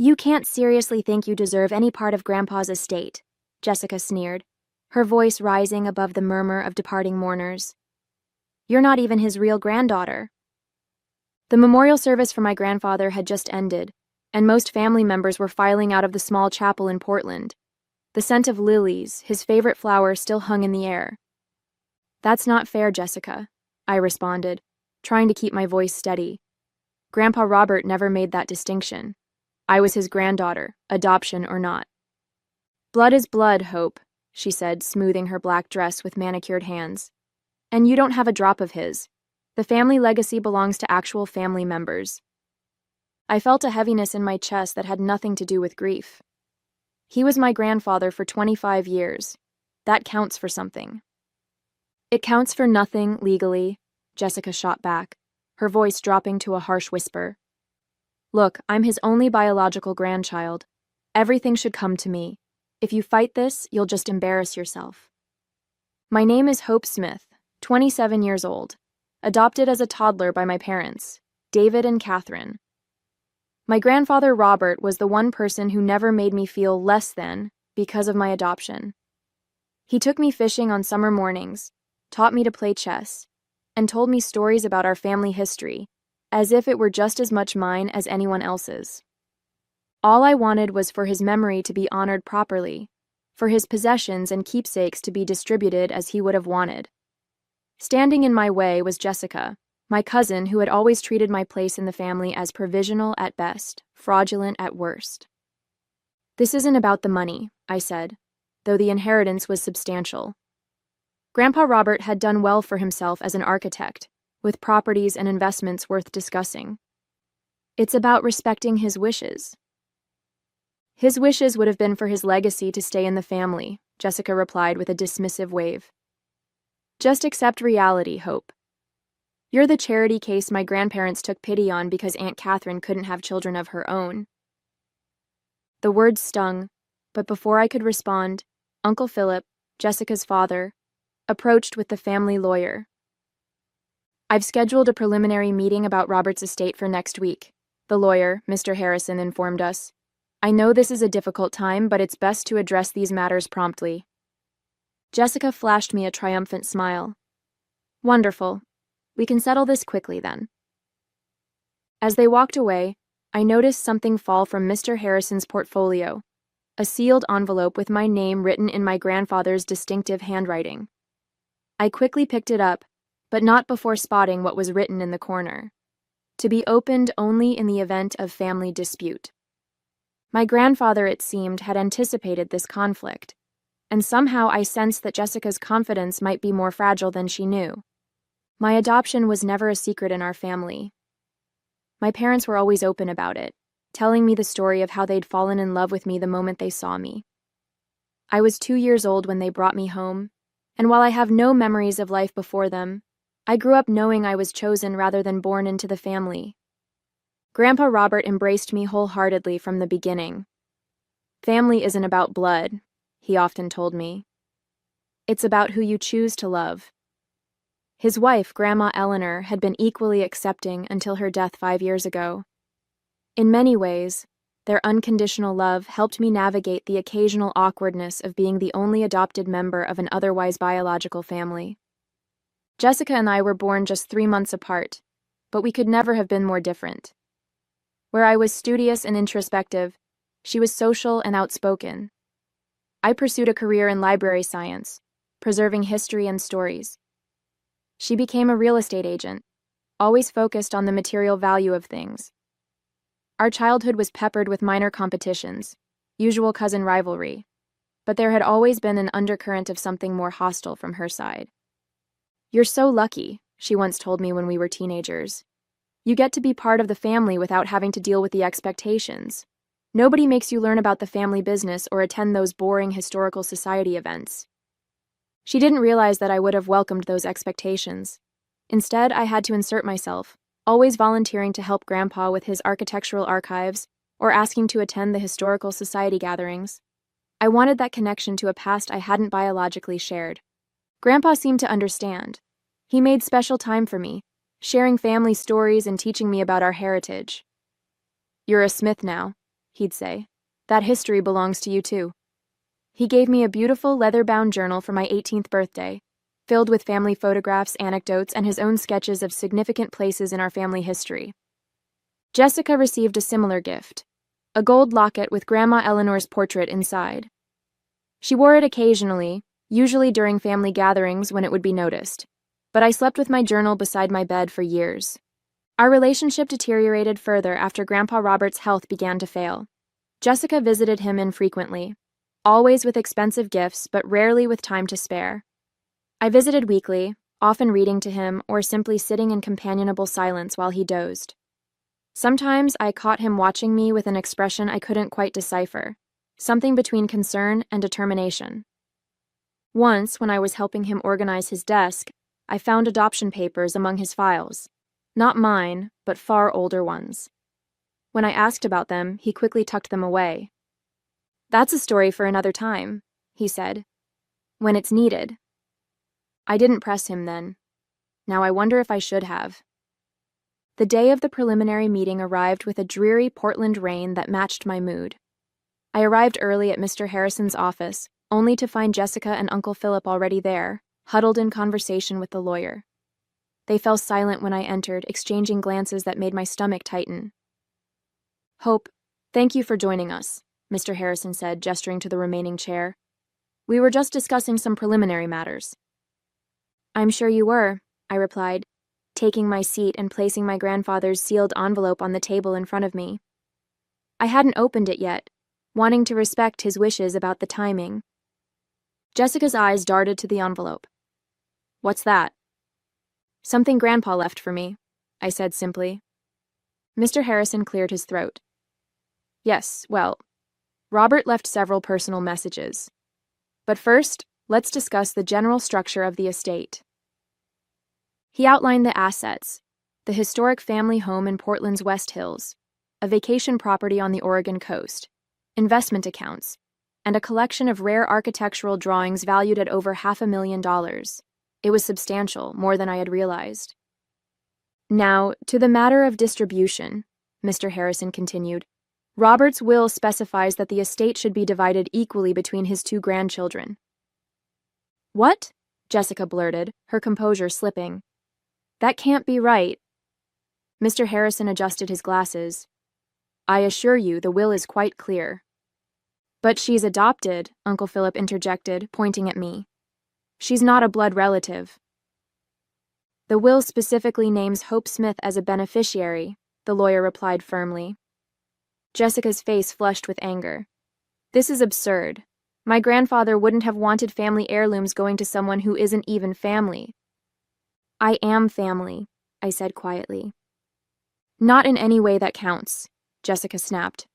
You can't seriously think you deserve any part of Grandpa's estate, Jessica sneered, her voice rising above the murmur of departing mourners. You're not even his real granddaughter. The memorial service for my grandfather had just ended, and most family members were filing out of the small chapel in Portland. The scent of lilies, his favorite flower, still hung in the air. That's not fair, Jessica, I responded, trying to keep my voice steady. Grandpa Robert never made that distinction. I was his granddaughter, adoption or not. Blood is blood, Hope, she said, smoothing her black dress with manicured hands. And you don't have a drop of his. The family legacy belongs to actual family members. I felt a heaviness in my chest that had nothing to do with grief. He was my grandfather for 25 years. That counts for something. It counts for nothing, legally, Jessica shot back, her voice dropping to a harsh whisper. Look, I'm his only biological grandchild. Everything should come to me. If you fight this, you'll just embarrass yourself. My name is Hope Smith, 27 years old, adopted as a toddler by my parents, David and Catherine. My grandfather Robert was the one person who never made me feel less than because of my adoption. He took me fishing on summer mornings, taught me to play chess, and told me stories about our family history, as if it were just as much mine as anyone else's. All I wanted was for his memory to be honored properly, for his possessions and keepsakes to be distributed as he would have wanted. Standing in my way was Jessica, my cousin who had always treated my place in the family as provisional at best, fraudulent at worst. This isn't about the money, I said, though the inheritance was substantial. Grandpa Robert had done well for himself as an architect, with properties and investments worth discussing. It's about respecting his wishes. His wishes would have been for his legacy to stay in the family, Jessica replied with a dismissive wave. Just accept reality, Hope. You're the charity case my grandparents took pity on because Aunt Catherine couldn't have children of her own. The words stung, but before I could respond, Uncle Philip, Jessica's father, approached with the family lawyer. I've scheduled a preliminary meeting about Robert's estate for next week, the lawyer, Mr. Harrison, informed us. I know this is a difficult time, but it's best to address these matters promptly. Jessica flashed me a triumphant smile. Wonderful. We can settle this quickly then. As they walked away, I noticed something fall from Mr. Harrison's portfolio, a sealed envelope with my name written in my grandfather's distinctive handwriting. I quickly picked it up, but not before spotting what was written in the corner. To be opened only in the event of family dispute. My grandfather, it seemed, had anticipated this conflict, and somehow I sensed that Jessica's confidence might be more fragile than she knew. My adoption was never a secret in our family. My parents were always open about it, telling me the story of how they'd fallen in love with me the moment they saw me. I was 2 years old when they brought me home, and while I have no memories of life before them, I grew up knowing I was chosen rather than born into the family. Grandpa Robert embraced me wholeheartedly from the beginning. Family isn't about blood, he often told me. It's about who you choose to love. His wife, Grandma Eleanor, had been equally accepting until her death 5 years ago. In many ways, their unconditional love helped me navigate the occasional awkwardness of being the only adopted member of an otherwise biological family. Jessica and I were born just 3 months apart, but we could never have been more different. Where I was studious and introspective, she was social and outspoken. I pursued a career in library science, preserving history and stories. She became a real estate agent, always focused on the material value of things. Our childhood was peppered with minor competitions, usual cousin rivalry, but there had always been an undercurrent of something more hostile from her side. You're so lucky, she once told me when we were teenagers. You get to be part of the family without having to deal with the expectations. Nobody makes you learn about the family business or attend those boring historical society events. She didn't realize that I would have welcomed those expectations. Instead, I had to insert myself, always volunteering to help Grandpa with his architectural archives or asking to attend the historical society gatherings. I wanted that connection to a past I hadn't biologically shared. Grandpa seemed to understand. He made special time for me, sharing family stories and teaching me about our heritage. You're a Smith now, he'd say. That history belongs to you too. He gave me a beautiful leather-bound journal for my 18th birthday, filled with family photographs, anecdotes, and his own sketches of significant places in our family history. Jessica received a similar gift, a gold locket with Grandma Eleanor's portrait inside. She wore it occasionally, usually during family gatherings when it would be noticed, but I slept with my journal beside my bed for years. Our relationship deteriorated further after Grandpa Robert's health began to fail. Jessica visited him infrequently, always with expensive gifts but rarely with time to spare. I visited weekly, often reading to him or simply sitting in companionable silence while he dozed. Sometimes I caught him watching me with an expression I couldn't quite decipher, something between concern and determination. Once, when I was helping him organize his desk, I found adoption papers among his files. Not mine, but far older ones. When I asked about them, he quickly tucked them away. "That's a story for another time," he said. "When it's needed." I didn't press him then. Now I wonder if I should have. The day of the preliminary meeting arrived with a dreary Portland rain that matched my mood. I arrived early at Mr. Harrison's office, only to find Jessica and Uncle Philip already there, huddled in conversation with the lawyer. They fell silent when I entered, exchanging glances that made my stomach tighten. "Hope, thank you for joining us," Mr. Harrison said, gesturing to the remaining chair. "We were just discussing some preliminary matters." "I'm sure you were," I replied, taking my seat and placing my grandfather's sealed envelope on the table in front of me. I hadn't opened it yet, wanting to respect his wishes about the timing. Jessica's eyes darted to the envelope. "What's that?" "Something Grandpa left for me," I said simply. Mr. Harrison cleared his throat. "Yes, well, Robert left several personal messages. But first, let's discuss the general structure of the estate." He outlined the assets: the historic family home in Portland's West Hills, a vacation property on the Oregon coast, investment accounts, and a collection of rare architectural drawings valued at over $500,000. It was substantial, more than I had realized. "Now, to the matter of distribution," Mr. Harrison continued. "Robert's will specifies that the estate should be divided equally between his two grandchildren." "What?" Jessica blurted, her composure slipping. "That can't be right." Mr. Harrison adjusted his glasses. "I assure you, the will is quite clear." "But she's adopted," Uncle Philip interjected, pointing at me. "She's not a blood relative." "The will specifically names Hope Smith as a beneficiary," the lawyer replied firmly. Jessica's face flushed with anger. "This is absurd. My grandfather wouldn't have wanted family heirlooms going to someone who isn't even family." "I am family," I said quietly. "Not in any way that counts," Jessica snapped.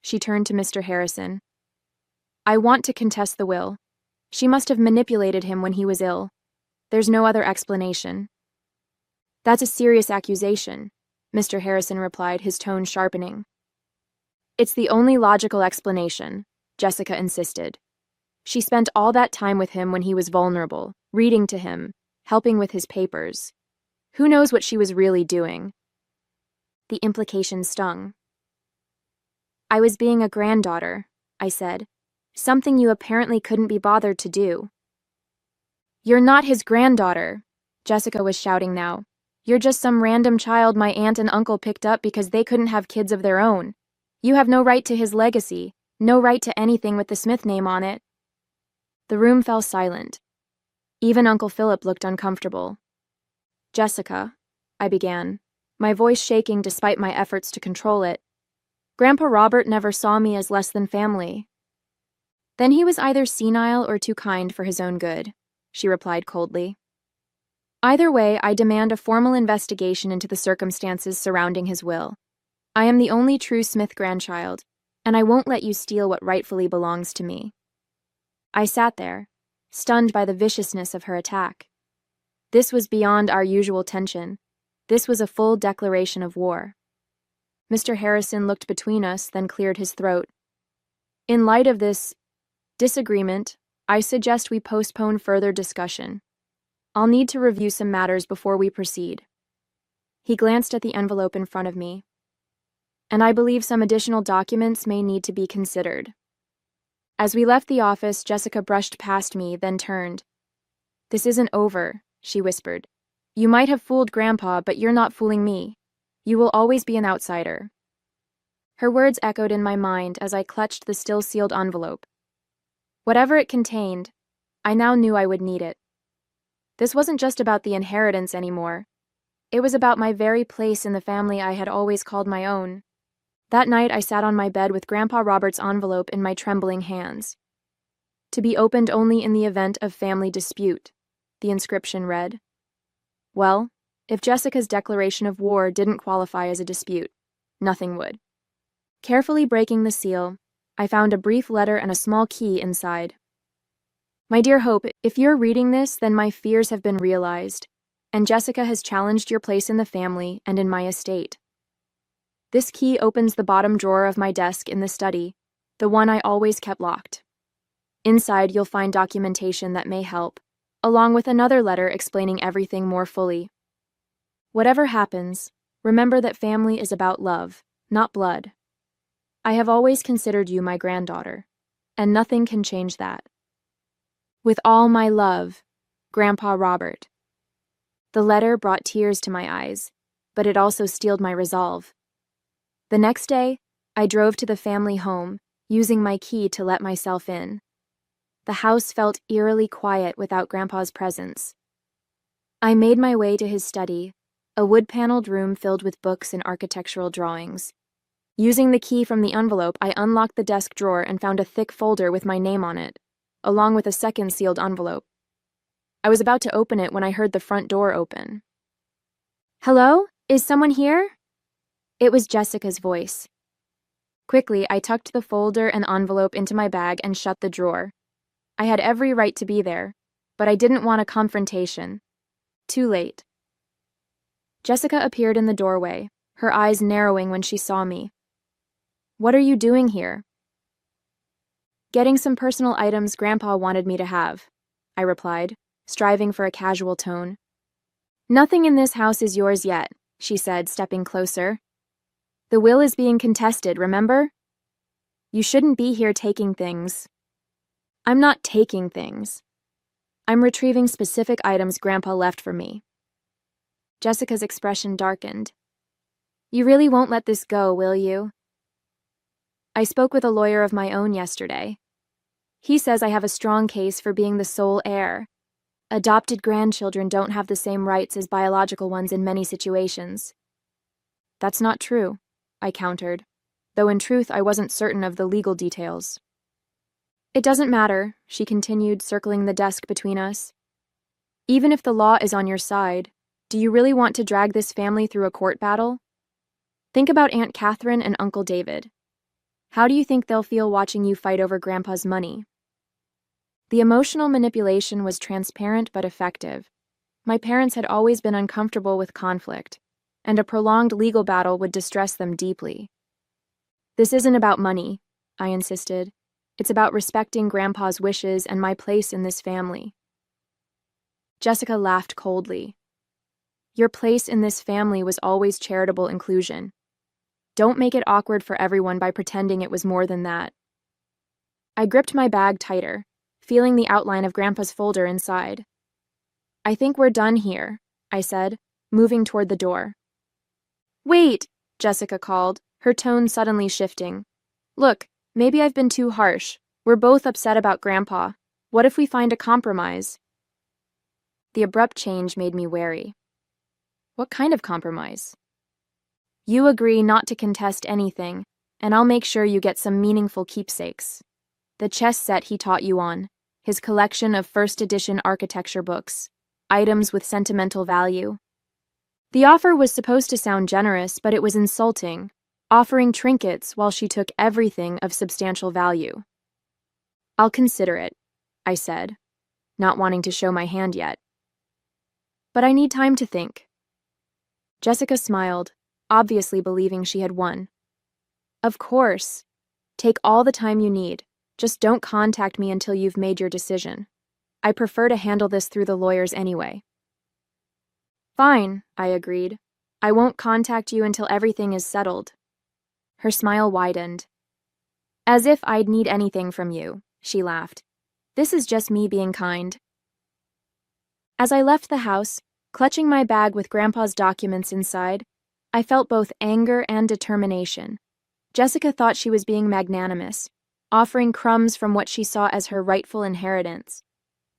She turned to Mr. Harrison. "I want to contest the will. She must have manipulated him when he was ill. There's no other explanation." "That's a serious accusation," Mr. Harrison replied, his tone sharpening. "It's the only logical explanation," Jessica insisted. "She spent all that time with him when he was vulnerable, reading to him, helping with his papers. Who knows what she was really doing?" The implication stung. "I was being a granddaughter," I said. "Something you apparently couldn't be bothered to do." "You're not his granddaughter," Jessica was shouting now. "You're just some random child my aunt and uncle picked up because they couldn't have kids of their own. You have no right to his legacy, no right to anything with the Smith name on it." The room fell silent. Even Uncle Philip looked uncomfortable. "Jessica," I began, my voice shaking despite my efforts to control it. "Grandpa Robert never saw me as less than family." "Then he was either senile or too kind for his own good," she replied coldly. "Either way, I demand a formal investigation into the circumstances surrounding his will. I am the only true Smith grandchild, and I won't let you steal what rightfully belongs to me." I sat there, stunned by the viciousness of her attack. This was beyond our usual tension. This was a full declaration of war. Mr. Harrison looked between us, then cleared his throat. "In light of this disagreement, I suggest we postpone further discussion. I'll need to review some matters before we proceed." He glanced at the envelope in front of me. and I believe some additional documents may need to be considered. As we left the office, Jessica brushed past me, then turned. "This isn't over," she whispered. "You might have fooled Grandpa, but you're not fooling me. You will always be an outsider." Her words echoed in my mind as I clutched the still-sealed envelope. Whatever it contained, I now knew I would need it. This wasn't just about the inheritance anymore. It was about my very place in the family I had always called my own. That night, I sat on my bed with Grandpa Robert's envelope in my trembling hands. "To be opened only in the event of family dispute," the inscription read. Well, if Jessica's declaration of war didn't qualify as a dispute, nothing would. Carefully breaking the seal, I found a brief letter and a small key inside. "My dear Hope, if you're reading this, then my fears have been realized, and Jessica has challenged your place in the family and in my estate. This key opens the bottom drawer of my desk in the study, the one I always kept locked. Inside, you'll find documentation that may help, along with another letter explaining everything more fully. Whatever happens, remember that family is about love, not blood. I have always considered you my granddaughter, and nothing can change that. With all my love, Grandpa Robert." The letter brought tears to my eyes, but it also steeled my resolve. The next day, I drove to the family home, using my key to let myself in. The house felt eerily quiet without Grandpa's presence. I made my way to his study, a wood-paneled room filled with books and architectural drawings. Using the key from the envelope, I unlocked the desk drawer and found a thick folder with my name on it, along with a second sealed envelope. I was about to open it when I heard the front door open. "Hello? Is someone here?" It was Jessica's voice. Quickly, I tucked the folder and envelope into my bag and shut the drawer. I had every right to be there, but I didn't want a confrontation. Too late. Jessica appeared in the doorway, her eyes narrowing when she saw me. "What are you doing here?" "Getting some personal items Grandpa wanted me to have," I replied, striving for a casual tone. "Nothing in this house is yours yet," she said, stepping closer. "The will is being contested, remember? You shouldn't be here taking things." "I'm not taking things. I'm retrieving specific items Grandpa left for me." Jessica's expression darkened. "You really won't let this go, will you?" "I spoke with a lawyer of my own yesterday. He says I have a strong case for being the sole heir. Adopted grandchildren don't have the same rights as biological ones in many situations." "That's not true," I countered, though in truth I wasn't certain of the legal details. "It doesn't matter," she continued, circling the desk between us. "Even if the law is on your side, do you really want to drag this family through a court battle? Think about Aunt Catherine and Uncle David. How do you think they'll feel watching you fight over Grandpa's money?" The emotional manipulation was transparent but effective. My parents had always been uncomfortable with conflict, and a prolonged legal battle would distress them deeply. "This isn't about money," I insisted. "It's about respecting Grandpa's wishes and my place in this family." Jessica laughed coldly. "Your place in this family was always charitable inclusion. Don't make it awkward for everyone by pretending it was more than that." I gripped my bag tighter, feeling the outline of Grandpa's folder inside. "I think we're done here," I said, moving toward the door. "Wait," Jessica called, her tone suddenly shifting. "Look, maybe I've been too harsh. We're both upset about Grandpa. What if we find a compromise?" The abrupt change made me wary. "What kind of compromise?" "You agree not to contest anything, and I'll make sure you get some meaningful keepsakes. The chess set he taught you on, his collection of first-edition architecture books, items with sentimental value." The offer was supposed to sound generous, but it was insulting, offering trinkets while she took everything of substantial value. "I'll consider it," I said, not wanting to show my hand yet. "But I need time to think." Jessica smiled, obviously believing she had won. "Of course. Take all the time you need. Just don't contact me until you've made your decision. I prefer to handle this through the lawyers anyway." "Fine," I agreed. "I won't contact you until everything is settled." Her smile widened. As if I'd need anything from you, she laughed. This is just me being kind. As I left the house, clutching my bag with Grandpa's documents inside, I felt both anger and determination. Jessica thought she was being magnanimous, offering crumbs from what she saw as her rightful inheritance.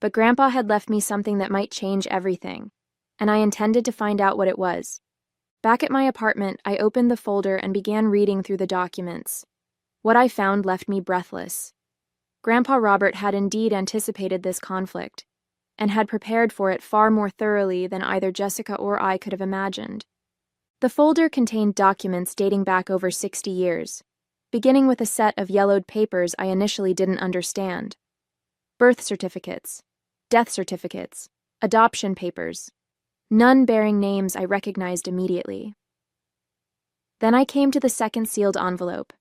But Grandpa had left me something that might change everything, and I intended to find out what it was. Back at my apartment, I opened the folder and began reading through the documents. What I found left me breathless. Grandpa Robert had indeed anticipated this conflict, and had prepared for it far more thoroughly than either Jessica or I could have imagined. The folder contained documents dating back over 60 years, beginning with a set of yellowed papers I initially didn't understand. Birth certificates, death certificates, adoption papers, none bearing names I recognized immediately. Then I came to the second sealed envelope.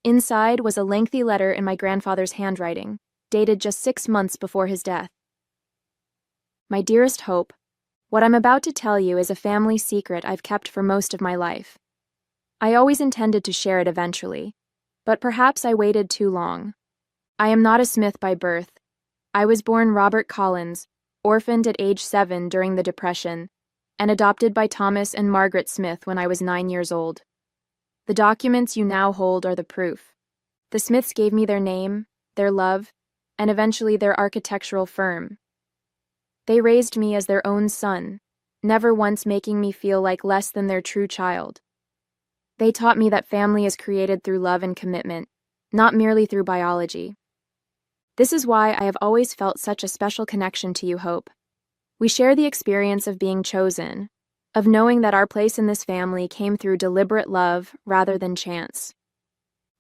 Inside was a lengthy letter in my grandfather's handwriting, dated just 6 months before his death. My dearest Hope, what I'm about to tell you is a family secret I've kept for most of my life. I always intended to share it eventually, but perhaps I waited too long. I am not a Smith by birth. I was born Robert Collins, orphaned at age 7 during the Depression, and adopted by Thomas and Margaret Smith when I was 9 years old. The documents you now hold are the proof. The Smiths gave me their name, their love, and eventually their architectural firm. They raised me as their own son, never once making me feel like less than their true child. They taught me that family is created through love and commitment, not merely through biology. This is why I have always felt such a special connection to you, Hope. We share the experience of being chosen, of knowing that our place in this family came through deliberate love rather than chance.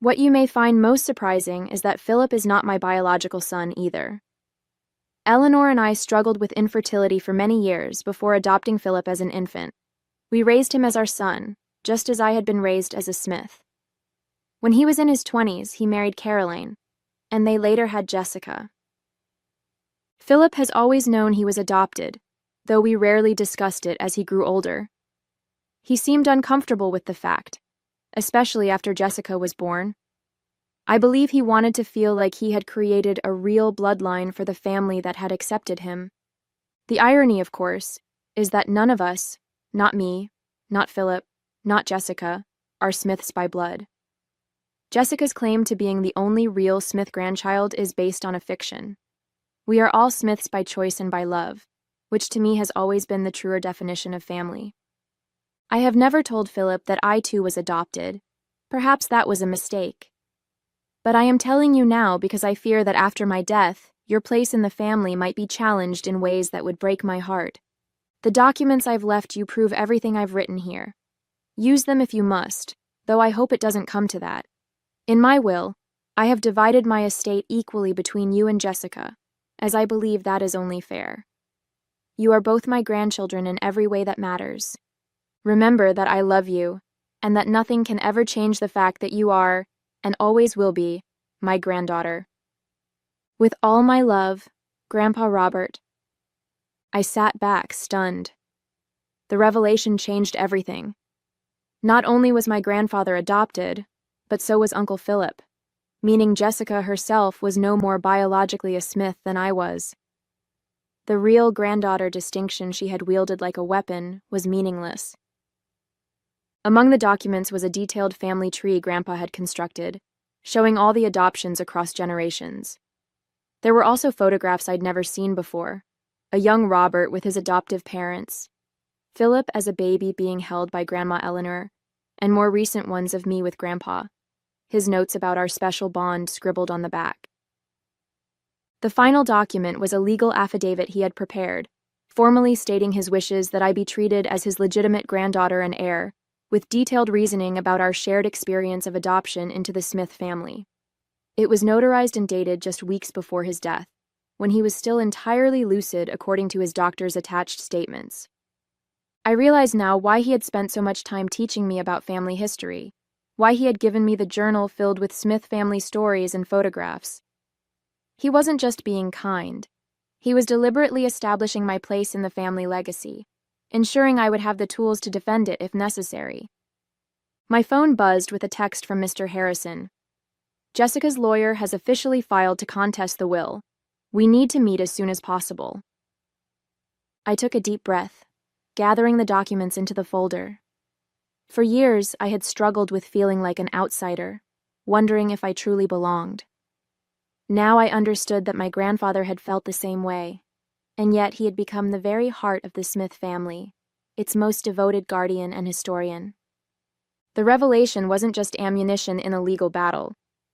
What you may find most surprising is that Philip is not my biological son either. Eleanor and I struggled with infertility for many years before adopting Philip as an infant. We raised him as our son, just as I had been raised as a Smith. When he was in his 20s, he married Caroline, and they later had Jessica. Philip has always known he was adopted, though we rarely discussed it as he grew older. He seemed uncomfortable with the fact, especially after Jessica was born. I believe he wanted to feel like he had created a real bloodline for the family that had accepted him. The irony, of course, is that none of us, not me, not Philip, not Jessica, are Smiths by blood. Jessica's claim to being the only real Smith grandchild is based on a fiction. We are all Smiths by choice and by love, which to me has always been the truer definition of family. I have never told Philip that I too was adopted. Perhaps that was a mistake. But I am telling you now because I fear that after my death, your place in the family might be challenged in ways that would break my heart. The documents I've left you prove everything I've written here. Use them if you must, though I hope it doesn't come to that. In my will, I have divided my estate equally between you and Jessica, as I believe that is only fair. You are both my grandchildren in every way that matters. Remember that I love you, and that nothing can ever change the fact that you are, and always will be, my granddaughter. With all my love, Grandpa Robert. I sat back, stunned. The revelation changed everything. Not only was my grandfather adopted, but so was Uncle Philip, meaning Jessica herself was no more biologically a Smith than I was. The real granddaughter distinction she had wielded like a weapon was meaningless. Among the documents was a detailed family tree Grandpa had constructed, showing all the adoptions across generations. There were also photographs I'd never seen before, a young Robert with his adoptive parents, Philip as a baby being held by Grandma Eleanor, and more recent ones of me with Grandpa, his notes about our special bond scribbled on the back. The final document was a legal affidavit he had prepared, formally stating his wishes that I be treated as his legitimate granddaughter and heir, with detailed reasoning about our shared experience of adoption into the Smith family. It was notarized and dated just weeks before his death, when he was still entirely lucid according to his doctor's attached statements. I realize now why he had spent so much time teaching me about family history, why he had given me the journal filled with Smith family stories and photographs. He wasn't just being kind. He was deliberately establishing my place in the family legacy, ensuring I would have the tools to defend it if necessary. My phone buzzed with a text from Mr. Harrison. Jessica's lawyer has officially filed to contest the will. We need to meet as soon as possible. I took a deep breath, gathering the documents into the folder. For years, I had struggled with feeling like an outsider, wondering if I truly belonged. Now I understood that my grandfather had felt the same way, and yet he had become the very heart of the Smith family, its most devoted guardian and historian. The revelation wasn't just ammunition in a legal battle.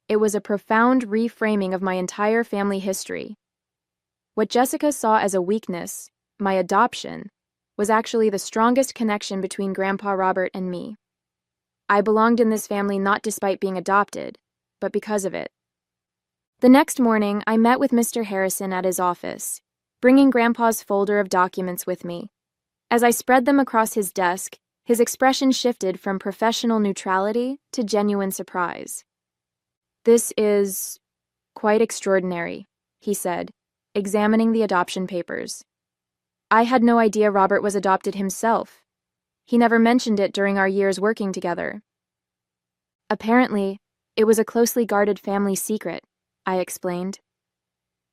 It was a profound reframing of my entire family history. What Jessica saw as a weakness, my adoption, was actually the strongest connection between Grandpa Robert and me. I belonged in this family not despite being adopted, but because of it. The next morning, I met with Mr. Harrison at his office, bringing Grandpa's folder of documents with me. As I spread them across his desk, his expression shifted from professional neutrality to genuine surprise. "This is quite extraordinary," he said, examining the adoption papers. "I had no idea Robert was adopted himself. He never mentioned it during our years working together." "Apparently, it was a closely guarded family secret," I explained.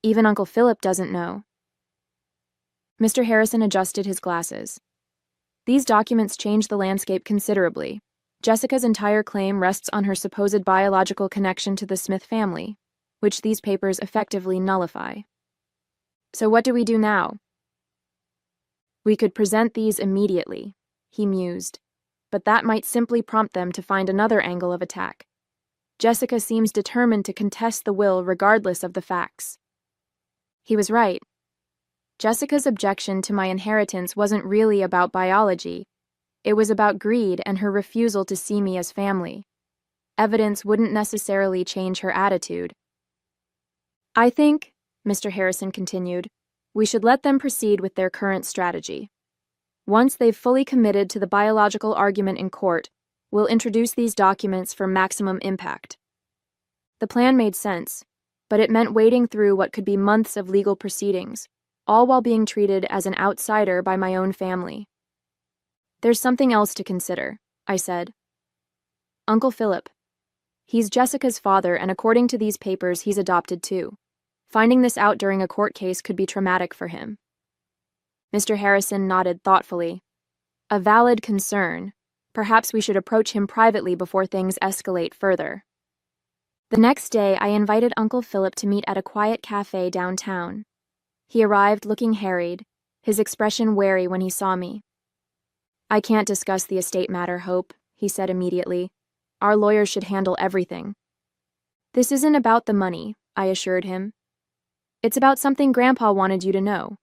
"Even Uncle Philip doesn't know." Mr. Harrison adjusted his glasses. "These documents change the landscape considerably. Jessica's entire claim rests on her supposed biological connection to the Smith family, which these papers effectively nullify. So what do we do now?" "We could present these immediately," he mused, "but that might simply prompt them to find another angle of attack. Jessica seems determined to contest the will regardless of the facts." He was right. Jessica's objection to my inheritance wasn't really about biology. It was about greed and her refusal to see me as family. Evidence wouldn't necessarily change her attitude. "I think," Mr. Harrison continued, "we should let them proceed with their current strategy. Once they've fully committed to the biological argument in court, we'll introduce these documents for maximum impact." The plan made sense, but it meant wading through what could be months of legal proceedings, all while being treated as an outsider by my own family. "There's something else to consider," I said. "Uncle Philip. He's Jessica's father, and according to these papers, he's adopted too. Finding this out during a court case could be traumatic for him." Mr. Harrison nodded thoughtfully. "A valid concern. Perhaps we should approach him privately before things escalate further." The next day, I invited Uncle Philip to meet at a quiet cafe downtown. He arrived looking harried, his expression wary when he saw me. "I can't discuss the estate matter, Hope," he said immediately. "Our lawyers should handle everything." "This isn't about the money," I assured him. "It's about something Grandpa wanted you to know."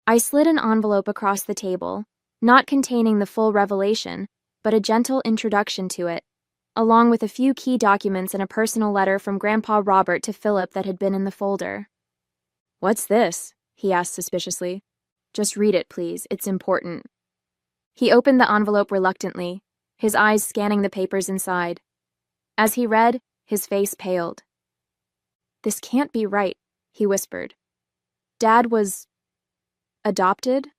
I slid an envelope across the table, not containing the full revelation, but a gentle introduction to it, along with a few key documents and a personal letter from Grandpa Robert to Philip that had been in the folder. "What's this?" he asked suspiciously. "Just read it, please. It's important." He opened the envelope reluctantly, his eyes scanning the papers inside. As he read, his face paled. "This can't be right," he whispered. "Dad was adopted?"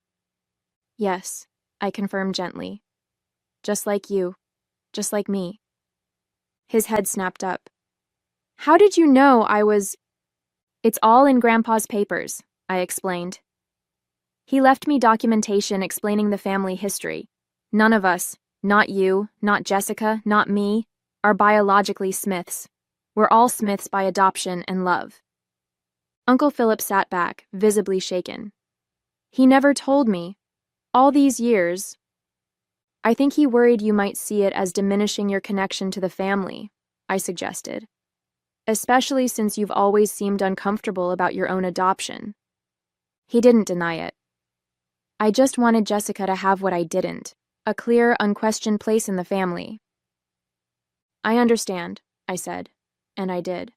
"Yes," I confirmed gently. "Just like you. Just like me." His head snapped up. "How did you know I was—" "It's all in Grandpa's papers," I explained. "He left me documentation explaining the family history. None of us, not you, not Jessica, not me, are biologically Smiths. We're all Smiths by adoption and love." Uncle Philip sat back, visibly shaken. "He never told me. All these years." "I think he worried you might see it as diminishing your connection to the family," I suggested. "Especially since you've always seemed uncomfortable about your own adoption." He didn't deny it. "I just wanted Jessica to have what I didn't, a clear, unquestioned place in the family." "I understand," I said, and I did.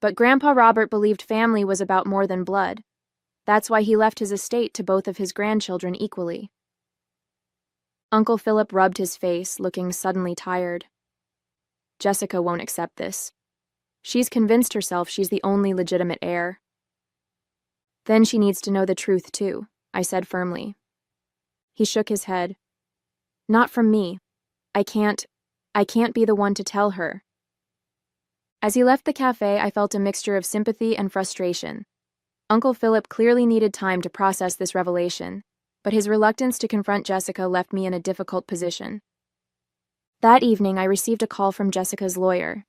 "But Grandpa Robert believed family was about more than blood. That's why he left his estate to both of his grandchildren equally." Uncle Philip rubbed his face, looking suddenly tired. "Jessica won't accept this. She's convinced herself she's the only legitimate heir." "Then she needs to know the truth too," I said firmly. He shook his head. "Not from me. I can't be the one to tell her." As he left the cafe, I felt a mixture of sympathy and frustration. Uncle Philip clearly needed time to process this revelation, but his reluctance to confront Jessica left me in a difficult position. That evening, I received a call from Jessica's lawyer.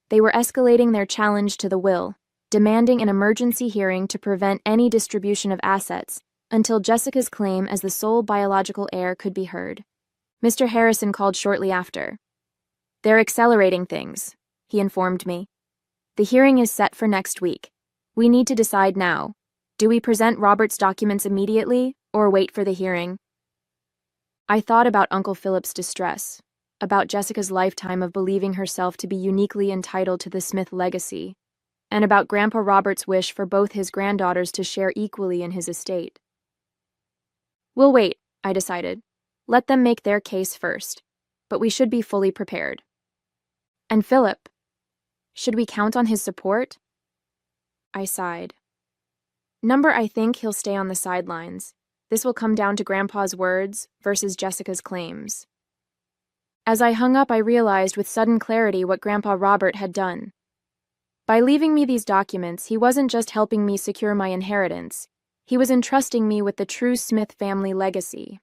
They were escalating their challenge to the will, demanding an emergency hearing to prevent any distribution of assets until Jessica's claim as the sole biological heir could be heard. Mr. Harrison called shortly after. "They're accelerating things," he informed me. "The hearing is set for next week. We need to decide now. Do we present Robert's documents immediately or wait for the hearing?" I thought about Uncle Philip's distress, about Jessica's lifetime of believing herself to be uniquely entitled to the Smith legacy, and about Grandpa Robert's wish for both his granddaughters to share equally in his estate. "We'll wait," I decided. "Let them make their case first, but we should be fully prepared." "And Philip? Should we count on his support?" I sighed. I think he'll stay on the sidelines. This will come down to Grandpa's words versus Jessica's claims." As I hung up, I realized with sudden clarity what Grandpa Robert had done. By leaving me these documents, he wasn't just helping me secure my inheritance. He was entrusting me with the true Smith family legacy.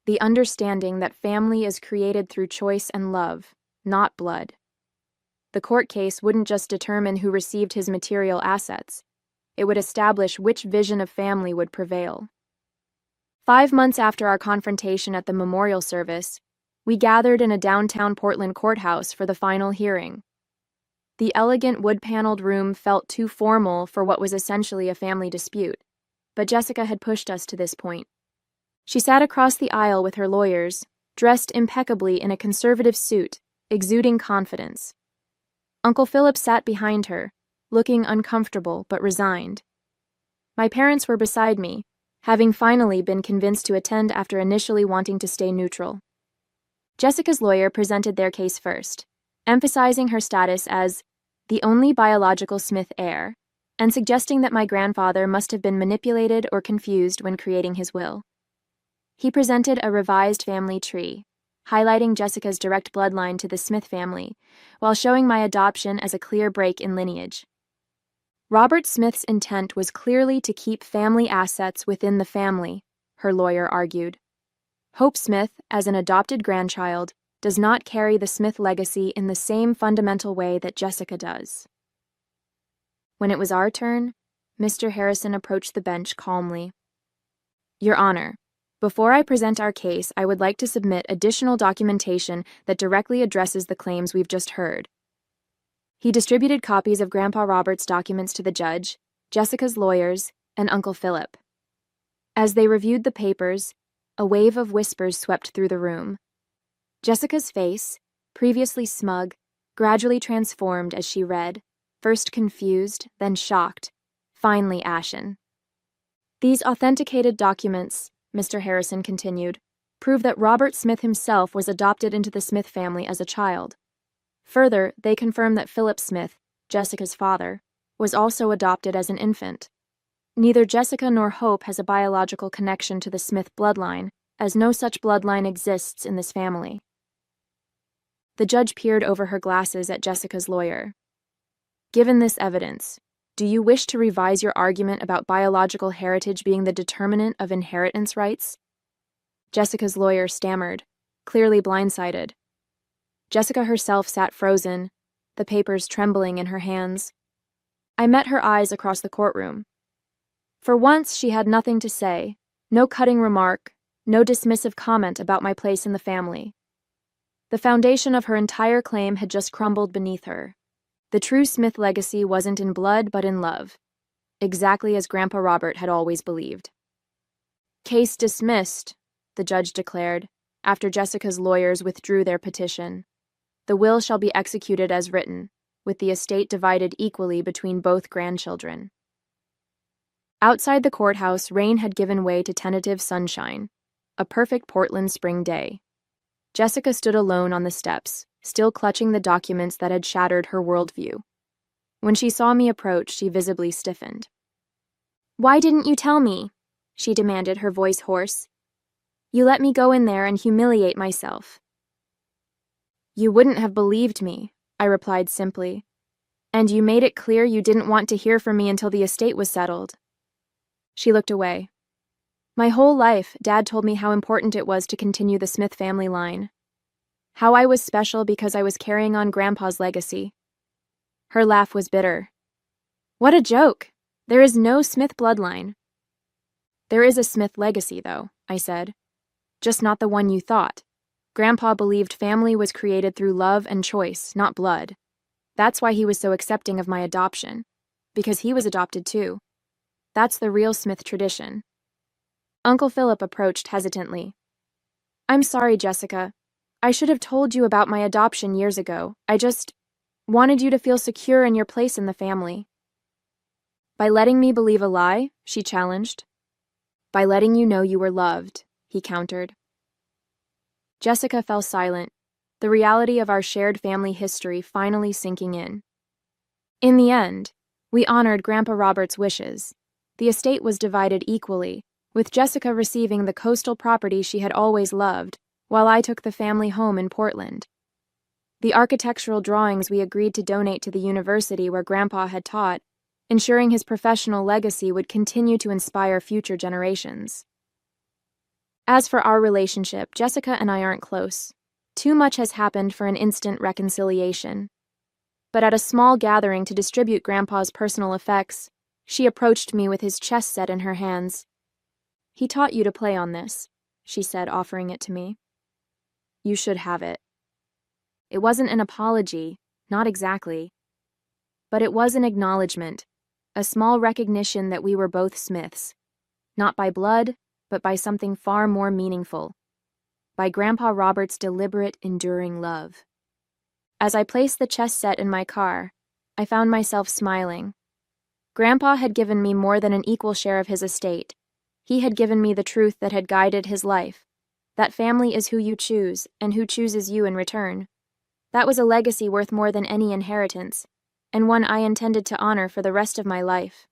The understanding that family is created through choice and love, not blood. The court case wouldn't just determine who received his material assets. It would establish which vision of family would prevail. 5 months after our confrontation at the memorial service, we gathered in a downtown Portland courthouse for the final hearing. The elegant wood-paneled room felt too formal for what was essentially a family dispute, but Jessica had pushed us to this point. She sat across the aisle with her lawyers, dressed impeccably in a conservative suit, exuding confidence. Uncle Philip sat behind her, looking uncomfortable but resigned. My parents were beside me, having finally been convinced to attend after initially wanting to stay neutral. Jessica's lawyer presented their case first, emphasizing her status as the only biological Smith heir, and suggesting that my grandfather must have been manipulated or confused when creating his will. He presented a revised family tree, highlighting Jessica's direct bloodline to the Smith family, while showing my adoption as a clear break in lineage. Robert Smith's intent was clearly to keep family assets within the family, her lawyer argued. Hope Smith, as an adopted grandchild, does not carry the Smith legacy in the same fundamental way that Jessica does. When it was our turn, Mr. Harrison approached the bench calmly. "Your Honor, before I present our case, I would like to submit additional documentation that directly addresses the claims we've just heard." He distributed copies of Grandpa Robert's documents to the judge, Jessica's lawyers, and Uncle Philip. As they reviewed the papers, a wave of whispers swept through the room. Jessica's face, previously smug, gradually transformed as she read, first confused, then shocked, finally ashen. "These authenticated documents," Mr. Harrison continued, "prove that Robert Smith himself was adopted into the Smith family as a child. Further, they confirm that Philip Smith, Jessica's father, was also adopted as an infant. Neither Jessica nor Hope has a biological connection to the Smith bloodline, as no such bloodline exists in this family." The judge peered over her glasses at Jessica's lawyer. "Given this evidence, do you wish to revise your argument about biological heritage being the determinant of inheritance rights?" Jessica's lawyer stammered, clearly blindsided. Jessica herself sat frozen, the papers trembling in her hands. I met her eyes across the courtroom. For once, she had nothing to say, no cutting remark, no dismissive comment about my place in the family. The foundation of her entire claim had just crumbled beneath her. The true Smith legacy wasn't in blood but in love, exactly as Grandpa Robert had always believed. "Case dismissed," the judge declared, after Jessica's lawyers withdrew their petition. "The will shall be executed as written, with the estate divided equally between both grandchildren." Outside the courthouse, rain had given way to tentative sunshine, a perfect Portland spring day. Jessica stood alone on the steps, still clutching the documents that had shattered her worldview. When she saw me approach, she visibly stiffened. "Why didn't you tell me?" she demanded, her voice hoarse. "You let me go in there and humiliate myself." You wouldn't have believed me, I replied simply. And you made it clear you didn't want to hear from me until the estate was settled. She looked away. My whole life, Dad told me how important it was to continue the Smith family line. How I was special because I was carrying on Grandpa's legacy. Her laugh was bitter. What a joke! There is no Smith bloodline. There is a Smith legacy, though, I said. Just not the one you thought. Grandpa believed family was created through love and choice, not blood. That's why he was so accepting of my adoption. Because he was adopted too. That's the real Smith tradition. Uncle Philip approached hesitantly. I'm sorry, Jessica. I should have told you about my adoption years ago. I just wanted you to feel secure in your place in the family. By letting me believe a lie, she challenged. By letting you know you were loved, he countered. Jessica fell silent, the reality of our shared family history finally sinking in. In the end, we honored Grandpa Robert's wishes. The estate was divided equally, with Jessica receiving the coastal property she had always loved, while I took the family home in Portland. The architectural drawings we agreed to donate to the university where Grandpa had taught, ensuring his professional legacy would continue to inspire future generations. As for our relationship, Jessica and I aren't close. Too much has happened for an instant reconciliation. But at a small gathering to distribute Grandpa's personal effects, she approached me with his chess set in her hands. He taught you to play on this, she said, offering it to me. You should have it. It wasn't an apology, not exactly. But it was an acknowledgement, a small recognition that we were both Smiths. Not by blood, but by something far more meaningful. By Grandpa Robert's deliberate, enduring love. As I placed the chess set in my car, I found myself smiling. Grandpa had given me more than an equal share of his estate. He had given me the truth that had guided his life. That family is who you choose, and who chooses you in return. That was a legacy worth more than any inheritance, and one I intended to honor for the rest of my life.